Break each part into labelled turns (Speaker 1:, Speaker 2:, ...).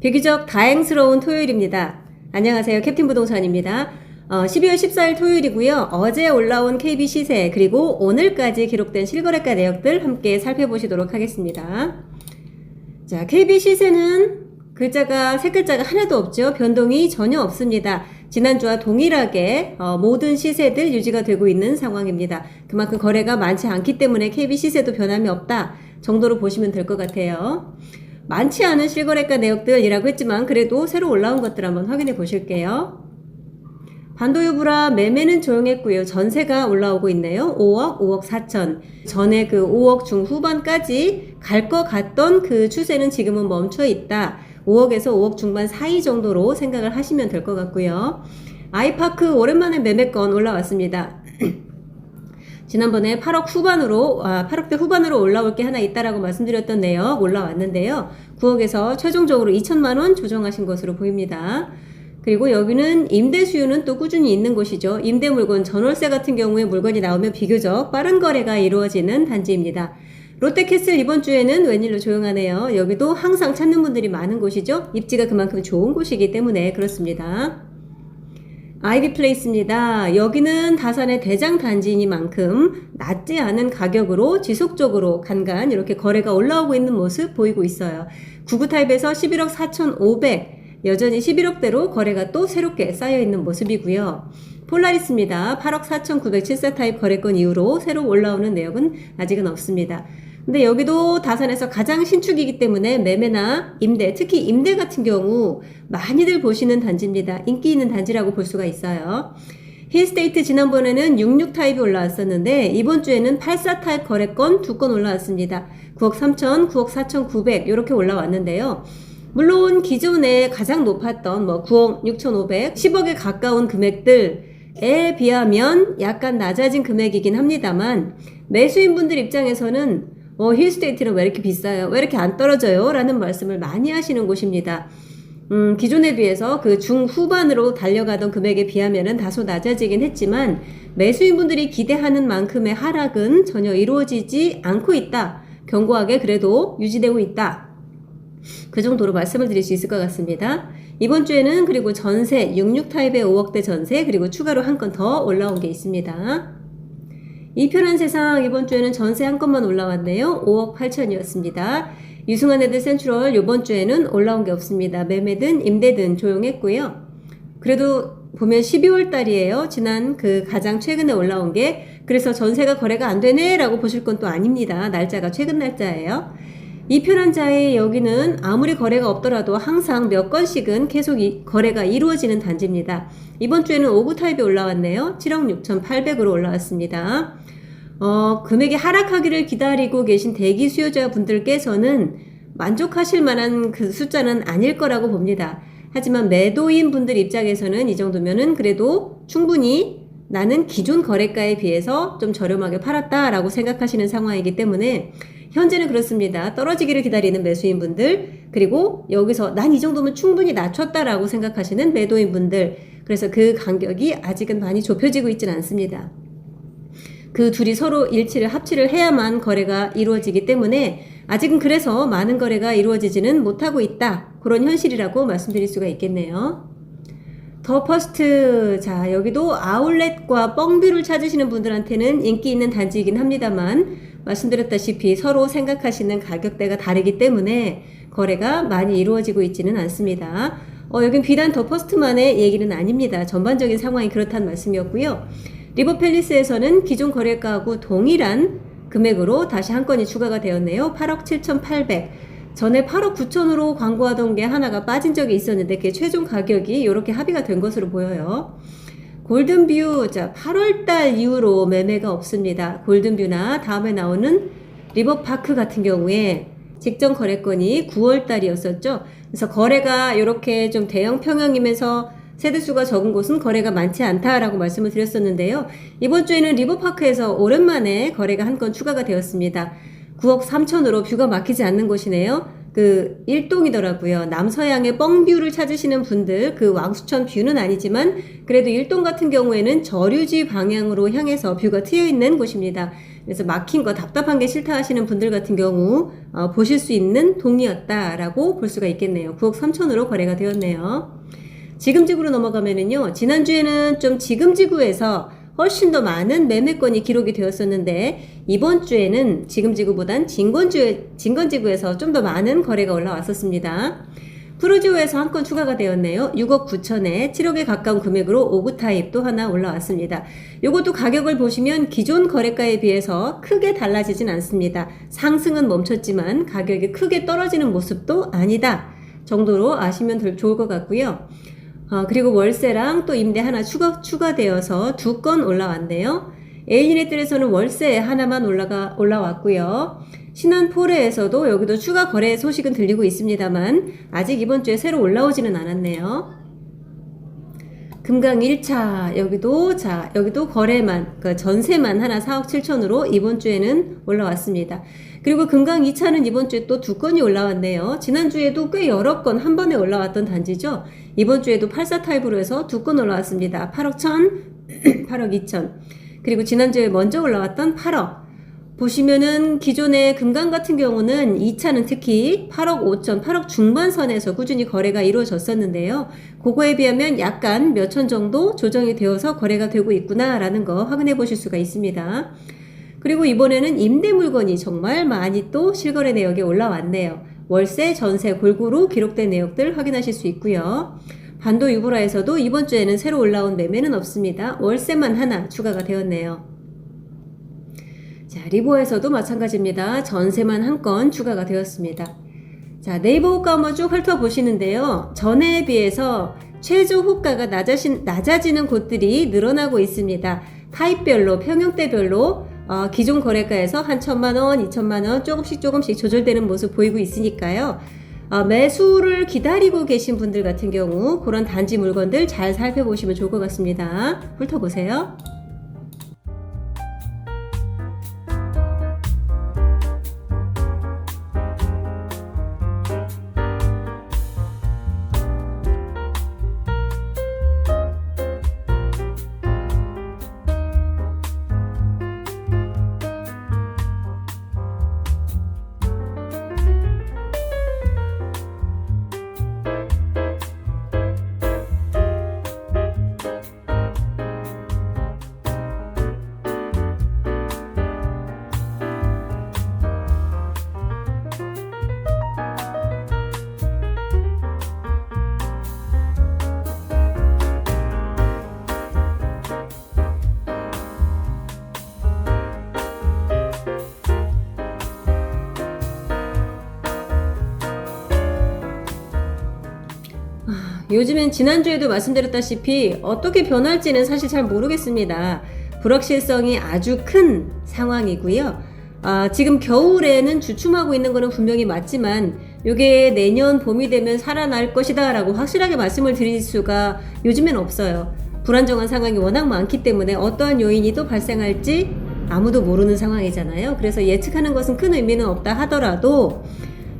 Speaker 1: 비교적 다행스러운 토요일입니다. 안녕하세요. 캡틴 부동산입니다. 12월 14일 토요일이고요. 어제 올라온 KB 시세 그리고 오늘까지 기록된 실거래가 내역들 함께 살펴보시도록 하겠습니다. 자, KB 시세는 세 글자가 하나도 없죠. 변동이 전혀 없습니다. 지난주와 동일하게 모든 시세들 유지가 되고 있는 상황입니다. 그만큼 거래가 많지 않기 때문에 KB 시세도 변함이 없다 정도로 보시면 될 것 같아요. 많지 않은 실거래가 내역들이라고 했지만 그래도 새로 올라온 것들 한번 확인해 보실게요. 반도유브라 매매는 조용했고요. 전세가 올라오고 있네요. 5억, 5억 4천. 전에 그 5억 중후반까지 갈 것 같던 그 추세는 지금은 멈춰 있다. 5억에서 5억 중반 사이 정도로 생각을 하시면 될 것 같고요. 아이파크 오랜만에 매매건 올라왔습니다. 지난번에 8억대 후반으로 올라올 게 하나 있다라고 말씀드렸던 내역 올라왔는데요. 9억에서 최종적으로 2천만원 조정하신 것으로 보입니다. 그리고 여기는 임대 수요는 또 꾸준히 있는 곳이죠. 임대 물건, 전월세 같은 경우에 물건이 나오면 비교적 빠른 거래가 이루어지는 단지입니다. 롯데캐슬 이번 주에는 웬일로 조용하네요. 여기도 항상 찾는 분들이 많은 곳이죠. 입지가 그만큼 좋은 곳이기 때문에 그렇습니다. 아이비플레이스입니다. 여기는 다산의 대장 단지이니만큼 낮지 않은 가격으로 지속적으로 간간 이렇게 거래가 올라오고 있는 모습 보이고 있어요. 99 타입에서 11억 4,500 여전히 11억대로 거래가 또 새롭게 쌓여있는 모습이고요. 폴라리스입니다. 8억 4,974 타입 거래건 이후로 새로 올라오는 내역은 아직은 없습니다. 근데 여기도 다산에서 가장 신축이기 때문에 매매나 임대, 특히 임대 같은 경우 많이들 보시는 단지입니다. 인기 있는 단지라고 볼 수가 있어요. 힐스테이트 지난번에는 66 타입이 올라왔었는데 이번 주에는 84 타입 거래건 2건 올라왔습니다. 9억 3천, 9억 4,900 이렇게 올라왔는데요. 물론 기존에 가장 높았던 9억 6,500, 10억에 가까운 금액들에 비하면 약간 낮아진 금액이긴 합니다만 매수인분들 입장에서는 힐스테이트는 왜 이렇게 비싸요? 왜 이렇게 안 떨어져요? 라는 말씀을 많이 하시는 곳입니다. 기존에 비해서 그 중후반으로 달려가던 금액에 비하면은 다소 낮아지긴 했지만 매수인분들이 기대하는 만큼의 하락은 전혀 이루어지지 않고 있다. 견고하게 그래도 유지되고 있다. 그 정도로 말씀을 드릴 수 있을 것 같습니다. 이번 주에는 그리고 전세 66 타입의 5억대 전세 그리고 추가로 한 건 더 올라온 게 있습니다. 이 편한 세상 이번 주에는 전세 한 건만 올라왔네요. 5억 8천이었습니다. 유승환 애들 센트럴 이번 주에는 올라온 게 없습니다. 매매든 임대든 조용했고요. 그래도 보면 12월 달이에요. 지난 그 가장 최근에 올라온 게 그래서 전세가 거래가 안 되네 라고 보실 건 또 아닙니다. 날짜가 최근 날짜예요. 이 편한자의 여기는 아무리 거래가 없더라도 항상 몇 건씩은 계속 거래가 이루어지는 단지입니다. 이번 주에는 59 타입이 올라왔네요. 7억 6,800으로 올라왔습니다. 금액이 하락하기를 기다리고 계신 대기 수요자 분들께서는 만족하실 만한 그 숫자는 아닐 거라고 봅니다. 하지만 매도인 분들 입장에서는 이 정도면은 그래도 충분히 나는 기존 거래가에 비해서 좀 저렴하게 팔았다라고 생각하시는 상황이기 때문에 현재는 그렇습니다. 떨어지기를 기다리는 매수인분들 그리고 여기서 난 이 정도면 충분히 낮췄다라고 생각하시는 매도인분들 그래서 그 간격이 아직은 많이 좁혀지고 있지는 않습니다. 그 둘이 서로 합치를 해야만 거래가 이루어지기 때문에 아직은 그래서 많은 거래가 이루어지지는 못하고 있다. 그런 현실이라고 말씀드릴 수가 있겠네요. 더 퍼스트 자 여기도 아울렛과 뻥뷰를 찾으시는 분들한테는 인기 있는 단지이긴 합니다만 말씀드렸다시피 서로 생각하시는 가격대가 다르기 때문에 거래가 많이 이루어지고 있지는 않습니다. 여긴 비단 더 퍼스트만의 얘기는 아닙니다. 전반적인 상황이 그렇다는 말씀이었고요. 리버팰리스에서는 기존 거래가하고 동일한 금액으로 다시 한 건이 추가가 되었네요. 8억 7,800 전에 8억 9천으로 광고하던 게 하나가 빠진 적이 있었는데 그 최종 가격이 이렇게 합의가 된 것으로 보여요. 골든뷰 8월달 이후로 매매가 없습니다. 골든뷰나 다음에 나오는 리버파크 같은 경우에 직전 거래건이 9월달이었었죠. 그래서 거래가 이렇게 좀 대형 평형이면서 세대수가 적은 곳은 거래가 많지 않다라고 말씀을 드렸었는데요. 이번 주에는 리버파크에서 오랜만에 거래가 한 건 추가가 되었습니다. 9억 3천으로 뷰가 막히지 않는 곳이네요. 그 일동이더라고요. 남서양의 뻥뷰를 찾으시는 분들 그 왕수천 뷰는 아니지만 그래도 일동 같은 경우에는 저류지 방향으로 향해서 뷰가 트여 있는 곳입니다. 그래서 막힌 거 답답한 게 싫다 하시는 분들 같은 경우 보실 수 있는 동이었다라고 볼 수가 있겠네요. 9억 3천으로 거래가 되었네요. 지금지구로 넘어가면은요, 지난주에는 좀 지금지구에서 훨씬 더 많은 매매건이 기록이 되었었는데 이번 주에는 지금지구보단 진건지구에서 좀 더 많은 거래가 올라왔었습니다. 프로지오에서 한 건 추가가 되었네요. 6억 9천에 7억에 가까운 금액으로 5구 타입 또 하나 올라왔습니다. 이것도 가격을 보시면 기존 거래가에 비해서 크게 달라지진 않습니다. 상승은 멈췄지만 가격이 크게 떨어지는 모습도 아니다 정도로 아시면 좋을 것 같고요. 그리고 월세랑 또 임대 하나 추가되어서 2건 올라왔네요. 에일리넷들에서는 월세 하나만 올라왔고요. 신한포레에서도 여기도 추가 거래 소식은 들리고 있습니다만 아직 이번 주에 새로 올라오지는 않았네요. 금강 1차 여기도 거래만 전세만 하나 4억 7천으로 이번 주에는 올라왔습니다. 그리고 금강 2차는 이번 주에 또 2건이 올라왔네요. 지난주에도 꽤 여러 건 한 번에 올라왔던 단지죠. 이번 주에도 84 타입으로 해서 2건 올라왔습니다. 8억 1천, 8억 2천. 그리고 지난주에 먼저 올라왔던 8억. 보시면은 기존의 금강 같은 경우는 2차는 특히 8억 5천, 8억 중반선에서 꾸준히 거래가 이루어졌었는데요. 그거에 비하면 약간 몇 천 정도 조정이 되어서 거래가 되고 있구나라는 거 확인해 보실 수가 있습니다. 그리고 이번에는 임대 물건이 정말 많이 또 실거래 내역에 올라왔네요. 월세, 전세 골고루 기록된 내역들 확인하실 수 있고요. 반도 유보라에서도 이번 주에는 새로 올라온 매매는 없습니다. 월세만 하나 추가가 되었네요. 자, 리보에서도 마찬가지입니다. 전세만 한 건 추가가 되었습니다. 자, 네이버 호가 한번 쭉 훑어보시는데요. 전에 비해서 최저 호가가 낮아지는 곳들이 늘어나고 있습니다. 타입별로, 평형대별로 기존 거래가에서 한 1,000만원, 2,000만원 조금씩 조절되는 모습 보이고 있으니까요. 매수를 기다리고 계신 분들 같은 경우 그런 단지 물건들 잘 살펴보시면 좋을 것 같습니다. 훑어보세요. 요즘엔 지난주에도 말씀드렸다시피 어떻게 변할지는 사실 잘 모르겠습니다. 불확실성이 아주 큰 상황이고요. 지금 겨울에는 주춤하고 있는 거는 분명히 맞지만 이게 내년 봄이 되면 살아날 것이다 라고 확실하게 말씀을 드릴 수가 요즘엔 없어요. 불안정한 상황이 워낙 많기 때문에 어떠한 요인이 또 발생할지 아무도 모르는 상황이잖아요. 그래서 예측하는 것은 큰 의미는 없다 하더라도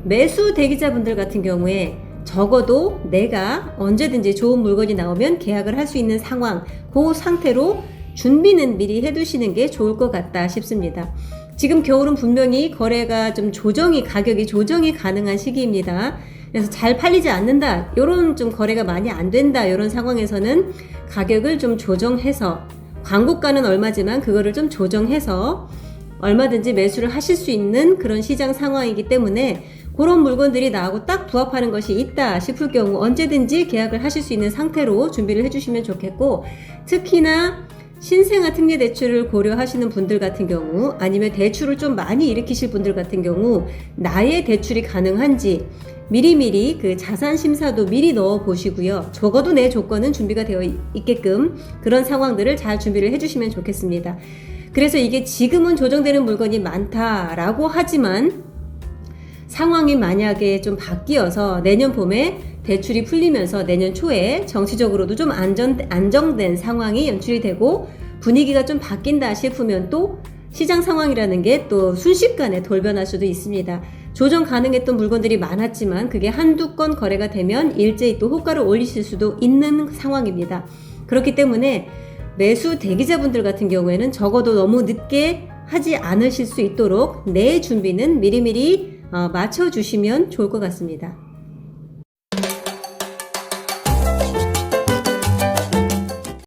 Speaker 1: 매수 대기자분들 같은 경우에 적어도 내가 언제든지 좋은 물건이 나오면 계약을 할 수 있는 상황, 그 상태로 준비는 미리 해두시는 게 좋을 것 같다 싶습니다. 지금 겨울은 분명히 거래가 좀 가격이 조정이 가능한 시기입니다. 그래서 잘 팔리지 않는다, 요런 좀 거래가 많이 안 된다, 요런 상황에서는 가격을 좀 조정해서 광고가는 얼마지만 그거를 좀 조정해서 얼마든지 매수를 하실 수 있는 그런 시장 상황이기 때문에 그런 물건들이 나하고 딱 부합하는 것이 있다 싶을 경우 언제든지 계약을 하실 수 있는 상태로 준비를 해주시면 좋겠고, 특히나 신생아 특례 대출을 고려하시는 분들 같은 경우 아니면 대출을 좀 많이 일으키실 분들 같은 경우 나의 대출이 가능한지 미리미리 그 자산 심사도 미리 넣어 보시고요. 적어도 내 조건은 준비가 되어 있게끔 그런 상황들을 잘 준비를 해주시면 좋겠습니다. 그래서 이게 지금은 조정되는 물건이 많다라고 하지만 상황이 만약에 좀 바뀌어서 내년 봄에 대출이 풀리면서 내년 초에 정치적으로도 좀 안정된 상황이 연출이 되고 분위기가 좀 바뀐다 싶으면 또 시장 상황이라는 게 또 순식간에 돌변할 수도 있습니다. 조정 가능했던 물건들이 많았지만 그게 한두 건 거래가 되면 일제히 또 호가를 올리실 수도 있는 상황입니다. 그렇기 때문에 매수 대기자분들 같은 경우에는 적어도 너무 늦게 하지 않으실 수 있도록 내 준비는 미리미리 맞춰주시면 좋을 것 같습니다.